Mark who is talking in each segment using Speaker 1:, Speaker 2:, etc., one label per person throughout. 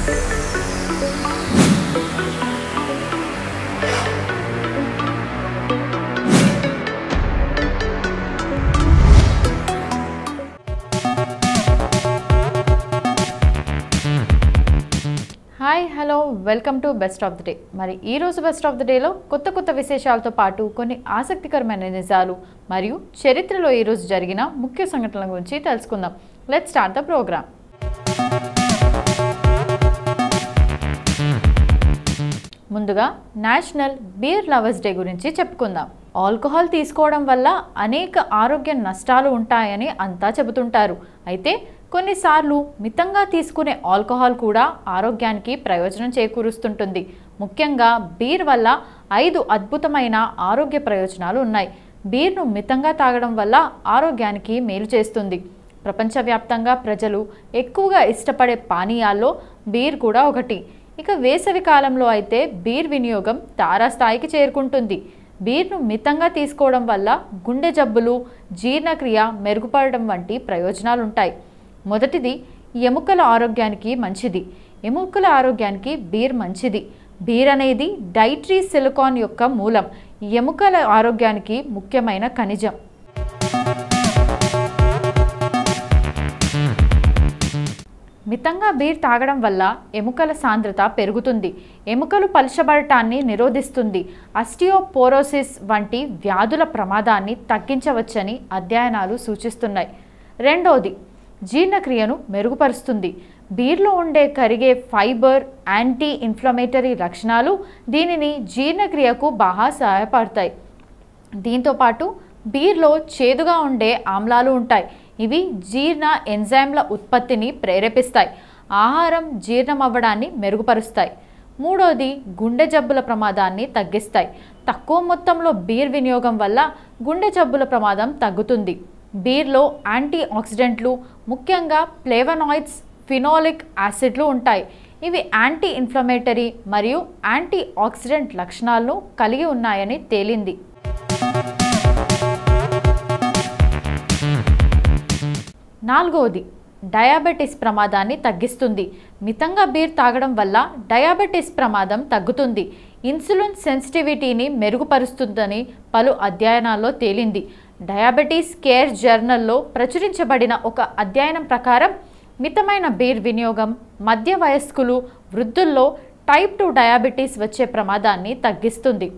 Speaker 1: Hi hello welcome to best of the day. మరి ఈరోజు best of the డేలో కొత్త విశేషాలతో పాటు కొన్ని ఆసక్తికరమైన నిజాలు మరియు చరిత్రలో ఈరోజు జరిగిన ముఖ్య సంఘటనల గురించి తెలుసుకుందాం. Let's start the programme. ముందుగా నేషనల్ బీర్ లవర్స్ డే గురించి చెప్పుకుందాం. ఆల్కహాల్ తీసుకోవడం వల్ల అనేక ఆరోగ్య నష్టాలు ఉంటాయని అంతా చెబుతుంటారు. అయితే కొన్నిసార్లు మితంగా తీసుకునే ఆల్కహాల్ కూడా ఆరోగ్యానికి ప్రయోజనం చేకూరుస్తుంటుంది. ముఖ్యంగా బీర్ వల్ల 5 అద్భుతమైన ఆరోగ్య ప్రయోజనాలు ఉన్నాయి. బీర్ను మితంగా తాగడం వల్ల ఆరోగ్యానికి మేలు చేస్తుంది. ప్రపంచవ్యాప్తంగా ప్రజలు ఎక్కువగా ఇష్టపడే పానీయాల్లో బీర్ కూడా ఒకటి. ఇక వేసవి కాలంలో అయితే బీర్ వినియోగం తారాస్థాయికి చేరుకుంటుంది. బీర్ను మితంగా తీసుకోవడం వల్ల గుండె జబ్బులు, జీర్ణక్రియ మెరుగుపడడం వంటి ప్రయోజనాలు ఉంటాయి. మొదటిది, ఎముకల ఆరోగ్యానికి మంచిది. ఎముకల ఆరోగ్యానికి బీర్ మంచిది. బీర్ అనేది డైటరీ సిలికాన్ యొక్క మూలం. ఎముకల ఆరోగ్యానికి ముఖ్యమైన ఖనిజం. మితంగా బీర్ తాగడం వల్ల ఎముకల సాంద్రత పెరుగుతుంది. ఎముకలు పలుచబడటాన్ని నిరోధిస్తుంది. ఆస్టియోపోరోసిస్ వంటి వ్యాధుల ప్రమాదాన్ని తగ్గించవచ్చని అధ్యయనాలు సూచిస్తున్నాయి. రెండోది, జీర్ణక్రియను మెరుగుపరుస్తుంది. బీర్లో ఉండే కరిగే ఫైబర్ యాంటీ ఇన్ఫ్లమేటరీ లక్షణాలు దీనిని జీర్ణక్రియకు బాగా సహాయపడతాయి. దీంతోపాటు బీర్లో చేదుగా ఉండే ఆమ్లాలు ఉంటాయి. ఇవి జీర్ణ ఎంజైమ్ల ఉత్పత్తిని ప్రేరేపిస్తాయి. ఆహారం జీర్ణం అవ్వడాన్ని మెరుగుపరుస్తాయి. మూడోది, గుండె జబ్బుల ప్రమాదాన్ని తగ్గిస్తాయి. తక్కువ మొత్తంలో బీర్ వినియోగం వల్ల గుండె జబ్బుల ప్రమాదం తగ్గుతుంది. బీర్లో యాంటీ ఆక్సిడెంట్లు, ముఖ్యంగా ఫ్లేవనాయిడ్స్, ఫినోలిక్ యాసిడ్లు ఉంటాయి. ఇవి యాంటీ ఇన్ఫ్లమేటరీ మరియు యాంటీ ఆక్సిడెంట్ లక్షణాలను కలిగి ఉన్నాయని తేలింది. నాలుగవది, డయాబెటీస్ ప్రమాదాన్ని తగ్గిస్తుంది. మితంగా బీర్ తాగడం వల్ల డయాబెటీస్ ప్రమాదం తగ్గుతుంది. ఇన్సులిన్ సెన్సిటివిటీని మెరుగుపరుస్తుందని పలు అధ్యయనాల్లో తేలింది. డయాబెటీస్ కేర్ జర్నల్లో ప్రచురించబడిన ఒక అధ్యయనం ప్రకారం మితమైన బీర్ వినియోగం మధ్య వయస్కులు, వృద్ధుల్లో టైప్ 2 డయాబెటీస్ వచ్చే ప్రమాదాన్ని తగ్గిస్తుంది.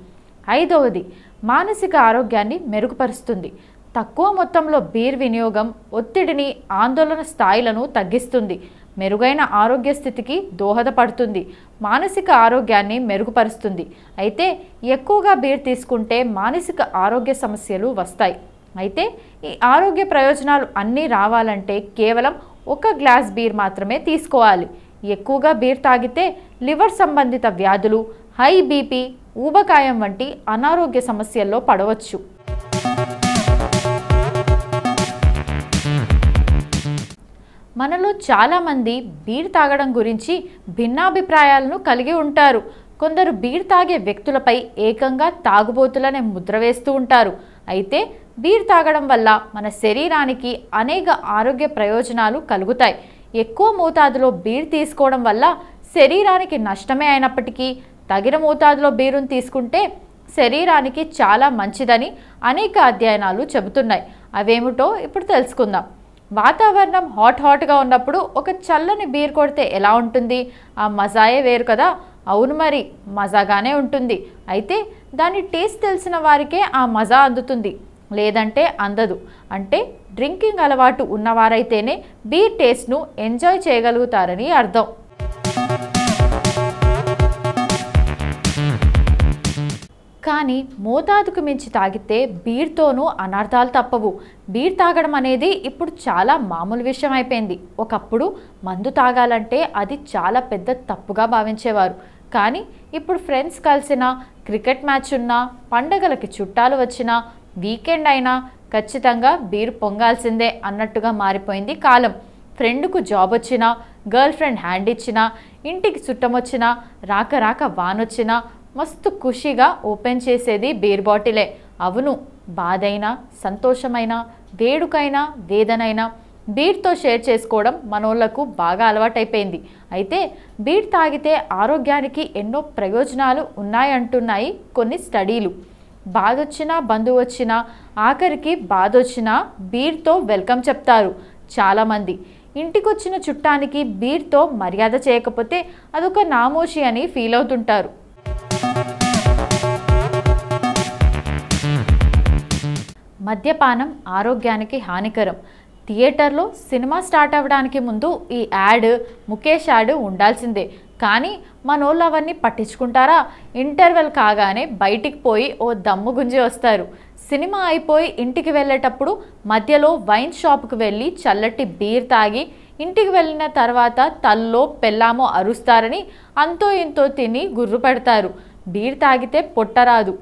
Speaker 1: ఐదవది, మానసిక ఆరోగ్యాన్ని మెరుగుపరుస్తుంది. తక్కువ మొత్తంలో బీర్ వినియోగం ఒత్తిడిని, ఆందోళన స్థాయిలను తగ్గిస్తుంది. మెరుగైన ఆరోగ్య స్థితికి దోహదపడుతుంది. మానసిక ఆరోగ్యాన్ని మెరుగుపరుస్తుంది. అయితే ఎక్కువగా బీర్ తీసుకుంటే మానసిక ఆరోగ్య సమస్యలు వస్తాయి. అయితే ఈ ఆరోగ్య ప్రయోజనాలు అన్నీ రావాలంటే కేవలం 1 గ్లాస్ బీర్ మాత్రమే తీసుకోవాలి. ఎక్కువగా బీర్ తాగితే లివర్ సంబంధిత వ్యాధులు, హై బీపీ, ఊబకాయం వంటి అనారోగ్య సమస్యల్లో పడవచ్చు. మనలో చాలామంది బీర్ తాగడం గురించి భిన్నాభిప్రాయాలను కలిగి ఉంటారు. కొందరు బీర్ తాగే వ్యక్తులపై ఏకంగా తాగుబోతులనే ముద్ర వేస్తూ ఉంటారు. అయితే బీర్ తాగడం వల్ల మన శరీరానికి అనేక ఆరోగ్య ప్రయోజనాలు కలుగుతాయి. ఎక్కువ మోతాదులో బీర్ తీసుకోవడం వల్ల శరీరానికి నష్టమే అయినప్పటికీ తగిన మోతాదులో బీరును తీసుకుంటే శరీరానికి చాలా మంచిదని అనేక అధ్యయనాలు చెబుతున్నాయి. అవేమిటో ఇప్పుడు తెలుసుకుందాం. వాతావరణం హాట్గా ఉన్నప్పుడు ఒక చల్లని బీర్ కొడితే ఎలా ఉంటుంది? ఆ మజాయే వేరు కదా. అవును, మరి మజాగానే ఉంటుంది. అయితే దాని టేస్ట్ తెలిసిన వారికే ఆ మజా అందుతుంది, లేదంటే అందదు. అంటే డ్రింకింగ్ అలవాటు ఉన్నవారైతేనే బీర్ టేస్ట్ను ఎంజాయ్ చేయగలుగుతారని అర్థం. కానీ మోతాదుకు మించి తాగితే బీర్తోనూ అనర్థాలు తప్పవు. బీర్ తాగడం అనేది ఇప్పుడు చాలా మామూలు విషయం అయిపోయింది. ఒకప్పుడు మందు తాగాలంటే అది చాలా పెద్ద తప్పుగా భావించేవారు. కానీ ఇప్పుడు ఫ్రెండ్స్ కలిసినా, క్రికెట్ మ్యాచ్ ఉన్నా, పండగలకి చుట్టాలు వచ్చినా, వీకెండ్ అయినా ఖచ్చితంగా బీర్ పొంగాల్సిందే అన్నట్టుగా మారిపోయింది కాలం. ఫ్రెండ్కు జాబ్ వచ్చినా, గర్ల్ ఫ్రెండ్ హ్యాండ్ ఇచ్చినా, ఇంటికి చుట్టం వచ్చినా, రాక వానొచ్చినా మస్తు ఖుషిగా ఓపెన్ చేసేది బీర్ బాటిలే. అవును, బాధైనా, సంతోషమైనా, వేడుకైనా, వేదనైనా బీర్తో షేర్ చేసుకోవడం మనోళ్లకు బాగా అలవాటైపోయింది. అయితే బీర్ తాగితే ఆరోగ్యానికి ఎన్నో ప్రయోజనాలు ఉన్నాయంటున్నాయి కొన్ని స్టడీలు. బాధొచ్చినా బంధువు వచ్చినా ఆఖరికి బాధొచ్చినా బీర్తో వెల్కమ్ చెప్తారు చాలామంది. ఇంటికొచ్చిన చుట్టానికి బీర్తో మర్యాద చేయకపోతే అదొక నామోషి అని ఫీల్ అవుతుంటారు. మద్యపానం ఆరోగ్యానికి హానికరం. థియేటర్లో సినిమా స్టార్ట్ అవ్వడానికి ముందు ఈ యాడ్, ముఖేష్ యాడ్ ఉండాల్సిందే. కానీ మనోళ్ళు అవన్నీ పట్టించుకుంటారా? ఇంటర్వెల్ కాగానే బయటికి పోయి ఓ దమ్ము గుంజి వస్తారు. సినిమా అయిపోయి ఇంటికి వెళ్ళేటప్పుడు మధ్యలో వైన్ షాప్కి వెళ్ళి చల్లటి బీర్ తాగి ఇంటికి వెళ్ళిన తర్వాత తల్లో పెళ్ళామో అరుస్తారని అంతో ఇంతో తిని గుర్రు పెడతారు. బీర్ తాగితే పొట్టరాదు.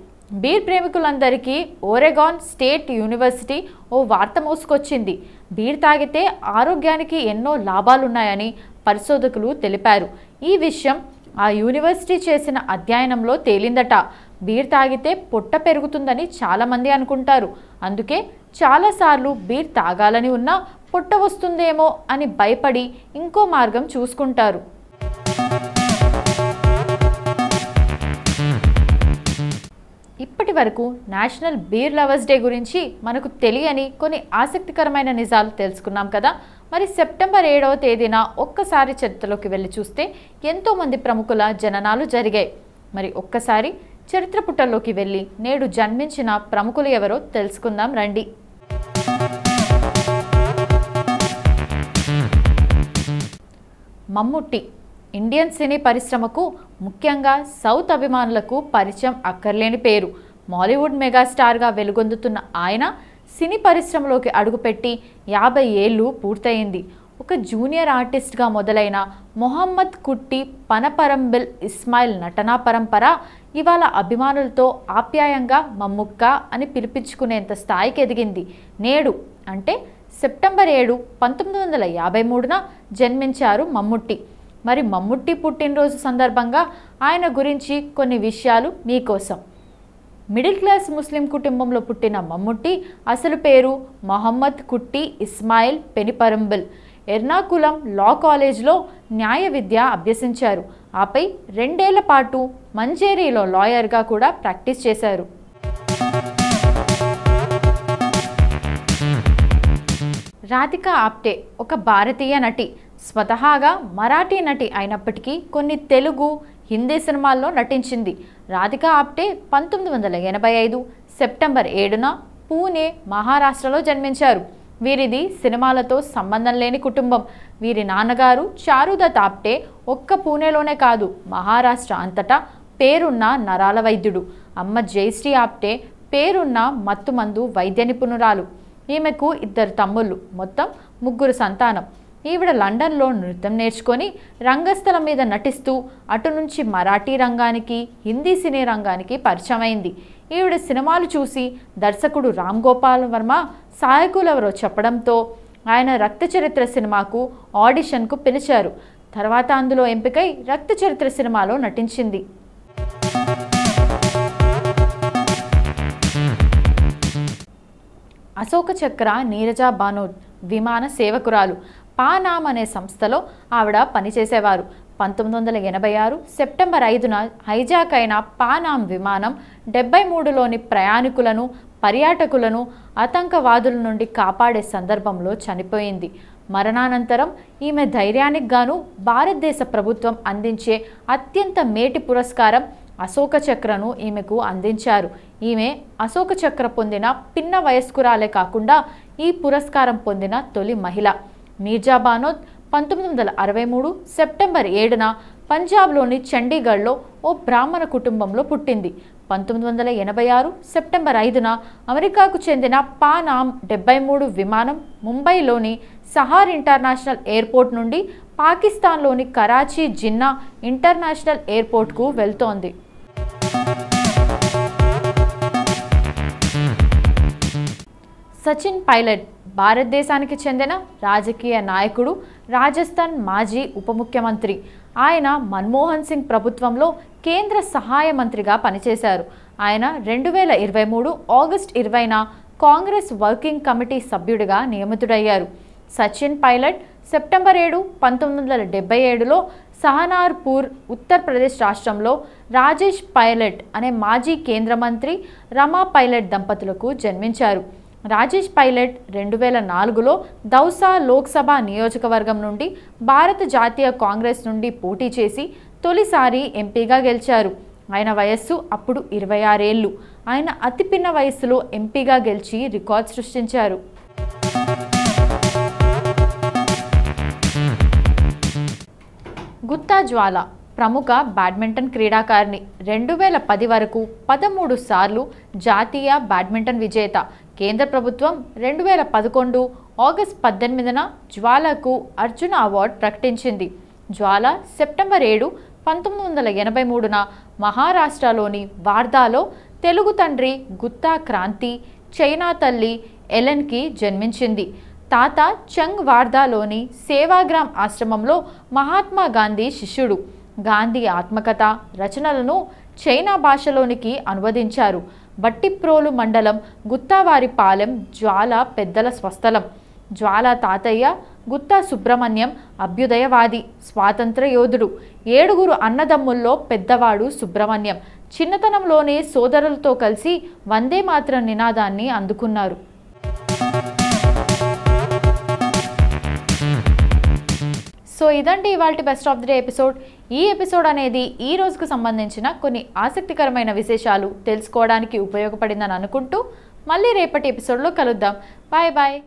Speaker 1: బీర్ ప్రేమికులందరికీ ఓరెగాన్ స్టేట్ యూనివర్సిటీ ఓ వార్త మోసుకొచ్చింది. బీర్ తాగితే ఆరోగ్యానికి ఎన్నో లాభాలున్నాయని పరిశోధకులు తెలిపారు. ఈ విషయం ఆ యూనివర్సిటీ చేసిన అధ్యయనంలో తేలిందట. బీర్ తాగితే పొట్ట పెరుగుతుందని చాలామంది అనుకుంటారు. అందుకే చాలాసార్లు బీర్ తాగాలని ఉన్నా పొట్ట వస్తుందేమో అని భయపడి ఇంకో మార్గం చూసుకుంటారు. ఇప్పటి వరకు నేషనల్ బీర్ లవర్స్ డే గురించి మనకు తెలియని కొన్ని ఆసక్తికరమైన నిజాలు తెలుసుకున్నాం కదా. మరి సెప్టెంబర్ 7వ తేదీన ఒక్కసారి చరిత్రలోకి వెళ్ళి చూస్తే ఎంతోమంది ప్రముఖుల జననాలు జరిగాయి. మరి ఒక్కసారి చరిత్ర పుటల్లోకి వెళ్ళి నేడు జన్మించిన ప్రముఖులు ఎవరో తెలుసుకుందాం రండి. మమ్ముట్టి ఇండియన్ సినీ పరిశ్రమకు, ముఖ్యంగా సౌత్ అభిమానులకు పరిచయం అక్కర్లేని పేరు. మాలీవుడ్ మెగాస్టార్గా వెలుగొందుతున్న ఆయన సినీ పరిశ్రమలోకి అడుగుపెట్టి 50 ఏళ్ళు పూర్తయింది. ఒక జూనియర్ ఆర్టిస్ట్గా మొదలైన మొహమ్మద్ కుట్టి పనపరంబిల్ ఇస్మాయిల్ నటనా పరంపర ఇవాళ అభిమానులతో ఆప్యాయంగా మమ్ముక్క అని పిలిపించుకునేంత స్థాయికి ఎదిగింది. నేడు అంటే సెప్టెంబర్ 7, 1953న జన్మించారు మమ్ముట్టి. మరి మమ్ముట్టి పుట్టినరోజు సందర్భంగా ఆయన గురించి కొన్ని విషయాలు మీకోసం. మిడిల్ క్లాస్ ముస్లిం కుటుంబంలో పుట్టిన మమ్ముట్టి అసలు పేరు మొహమ్మద్ కుట్టి ఇస్మాయిల్ పెనిపరంబిల్. ఎర్నాకులం లా కాలేజ్లో న్యాయ విద్య అభ్యసించారు. ఆపై 2 ఏళ్ల పాటు మంజేరీలో లాయర్గా కూడా ప్రాక్టీస్ చేశారు. రాధికా ఆప్టే ఒక భారతీయ నటి. స్వతహాగా మరాఠీ నటి అయినప్పటికీ కొన్ని తెలుగు, హిందీ సినిమాల్లో నటించింది. రాధికా ఆప్టే 1985 సెప్టెంబర్ 7న పూణే, మహారాష్ట్రలో జన్మించారు. వీరిది సినిమాలతో సంబంధం లేని కుటుంబం. వీరి నాన్నగారు చారుదత్ ఆప్టే ఒక్క పూణేలోనే కాదు మహారాష్ట్ర అంతటా పేరున్న నరాల వైద్యుడు. అమ్మ జయశ్రీ ఆప్టే పేరున్న మత్తుమందు వైద్య నిపుణురాలు. ఈమెకు 2 తమ్ముళ్ళు, మొత్తం 3 సంతానం. ఈవిడ లండన్లో నృత్యం నేర్చుకొని రంగస్థలం మీద నటిస్తూ అటు నుంచి మరాఠీ రంగానికి, హిందీ సినీ రంగానికి పరిచయమైంది. ఈవిడ సినిమాలు చూసి దర్శకుడు రామ్ గోపాల్ వర్మ సహాయకులెవరో చెప్పడంతో ఆయన రక్త చరిత్ర సినిమాకు ఆడిషన్కు పిలిచారు. తర్వాత అందులో ఎంపికై రక్త చరిత్ర సినిమాలో నటించింది. అశోక చక్ర నీరజా బానోద్ విమాన సేవకురాలు. పానామ్ అనే సంస్థలో ఆవిడ పనిచేసేవారు. 1986 సెప్టెంబర్ 5న హైజాక్ అయిన పానామ్ విమానం 73లోని ప్రయాణికులను, పర్యాటకులను ఆతంకవాదుల నుండి కాపాడే సందర్భంలో చనిపోయింది. మరణానంతరం ఈమె ధైర్యానికి గాను భారతదేశ ప్రభుత్వం అందించే అత్యంత మేటి పురస్కారం అశోక చక్రను ఈమెకు అందించారు. ఈమె అశోక చక్ర పొందిన పిన్న వయస్కురాలే కాకుండా ఈ పురస్కారం పొందిన తొలి మహిళ. నీరజా బానోద్ 1963 సెప్టెంబర్ 7న పంజాబ్లోని చండీగఢ్లో ఓ బ్రాహ్మణ కుటుంబంలో పుట్టింది. 1986 సెప్టెంబర్ 5న అమెరికాకు చెందిన పానామ్ 73 విమానం ముంబైలోని సహార్ ఇంటర్నేషనల్ ఎయిర్పోర్ట్ నుండి పాకిస్తాన్లోని కరాచీ జిన్నా ఇంటర్నేషనల్ ఎయిర్పోర్ట్కు వెళ్తోంది. సచిన్ పైలట్ భారతదేశానికి చెందిన రాజకీయ నాయకుడు, రాజస్థాన్ మాజీ ఉప ముఖ్యమంత్రి. ఆయన మన్మోహన్ సింగ్ ప్రభుత్వంలో కేంద్ర సహాయ మంత్రిగా పనిచేశారు. ఆయన 2023 ఆగస్టు 20న కాంగ్రెస్ వర్కింగ్ కమిటీ సభ్యుడిగా నియమితుడయ్యారు. సచిన్ పైలట్ సెప్టెంబర్ 7, 1977లో సహనార్పూర్, ఉత్తరప్రదేశ్ రాష్ట్రంలో రాజేష్ పైలట్ అనే మాజీ కేంద్ర మంత్రి రమా పైలట్ దంపతులకు జన్మించారు. రాజేష్ పైలట్ 2004లో దౌసా లోక్సభ నియోజకవర్గం నుండి భారత జాతీయ కాంగ్రెస్ నుండి పోటీ చేసి తొలిసారి ఎంపీగా గెలిచారు. ఆయన వయస్సు అప్పుడు 26 ఏళ్ళు. ఆయన అతి పిన్న వయస్సులో ఎంపీగా గెలిచి రికార్డ్ సృష్టించారు. గుత్తా జ్వాల ప్రముఖ బ్యాడ్మింటన్ క్రీడాకారిణి. 2010 వరకు 13 సార్లు జాతీయ బ్యాడ్మింటన్ విజేత. కేంద్ర ప్రభుత్వం 2011 ఆగస్టు 18న జ్వాలకు అర్జున అవార్డు ప్రకటించింది. జ్వాల సెప్టెంబర్ 7, 1983న మహారాష్ట్రలోని వార్ధాలో తెలుగు తండ్రి గుత్తా క్రాంతి, చైనా తల్లి ఎలెన్కి జన్మించింది. తాత చంగ్ వార్ధాలోని సేవాగ్రామ్ ఆశ్రమంలో మహాత్మా గాంధీ శిష్యుడు. గాంధీ ఆత్మకథ రచనలను చైనా భాషలోనికి అనువదించారు. బట్టిప్రోలు మండలం గుత్తావారిపాలెం జ్వాల పెద్దల స్వస్థలం. జ్వాల తాతయ్య గుత్తా సుబ్రహ్మణ్యం అభ్యుదయవాది, స్వాతంత్ర యోధుడు. 7 అన్నదమ్ముల్లో పెద్దవాడు సుబ్రహ్మణ్యం. చిన్నతనంలోనే సోదరులతో కలిసి వందే మాతరం నినాదాన్ని అందుకున్నారు. సో ఇదండి ఇవాల్టి best of the day episode. ఈ ఎపిసోడ్ అనేది ఈ రోజుకు సంబంధించిన కొన్ని ఆసక్తికరమైన విశేషాలు తెలుసుకోవడానికి ఉపయోగపడిందని అనుకుంటూ మళ్ళీ రేపటి ఎపిసోడ్లో కలుద్దాం. Bye bye.